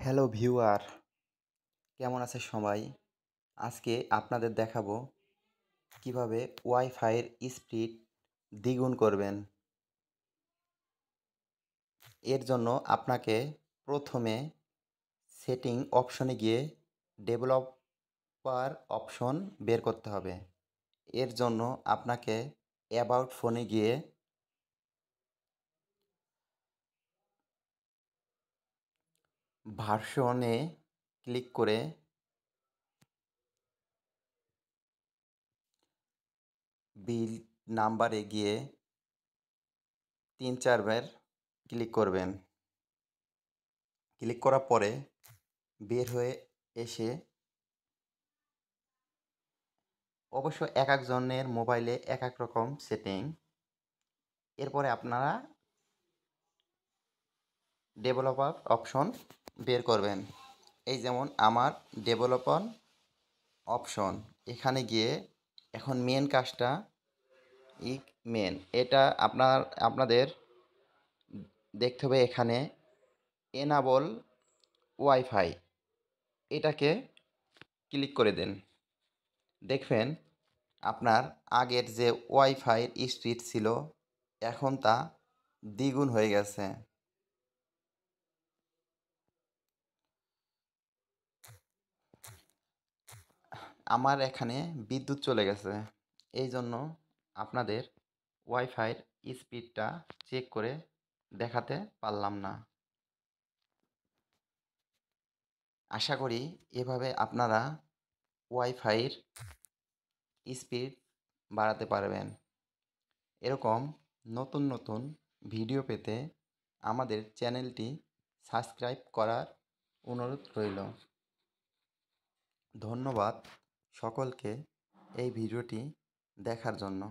Hello viewer, কেমন আছে সবাই? আজকে আপনাদের দেখাবো কিভাবে ওয়াইফাইয়ের স্পিড দ্বিগুণ করবেন। এর জন্য আপনাকে প্রথমে সেটিং অপশনে গিয়ে ডেভেলপার অপশন বের করতে হবে। এর জন্য আপনাকে অ্যাবাউট ফোনে গিয়ে ভার্সনে ক্লিক করে বিল নাম্বারে গিয়ে ৩-৪ বার ক্লিক করবেন। ক্লিক করার পরে বের হয়ে এসে অবশ্য একজনের মোবাইলে এক রকম সেটিং। এরপরে আপনারা ডেভেলপার অপশন বের করবেন। এই যেমন আমার ডেভেলপার অপশন, এখানে গিয়ে এখন মেন কাজটা ই মেন এটা আপনাদের দেখতে হবে। এখানে এনাবল ওয়াইফাই এটাকে ক্লিক করে দেন। দেখবেন আপনার আগের যে ওয়াইফাইয়ের স্পিড ছিল এখন তা দ্বিগুণ হয়ে গেছে। আমার এখানে বিদ্যুৎ চলে গেছে, এই জন্য আপনাদের ওয়াইফাইয়ের স্পিডটা চেক করে দেখাতে পারলাম না। আশা করি এভাবে আপনারা ওয়াইফাইয়ের স্পিড বাড়াতে পারবেন। এরকম নতুন নতুন ভিডিও পেতে আমাদের চ্যানেলটি সাবস্ক্রাইব করার অনুরোধ রইল। ধন্যবাদ সকলকে এই ভিডিওটি দেখার জন্য।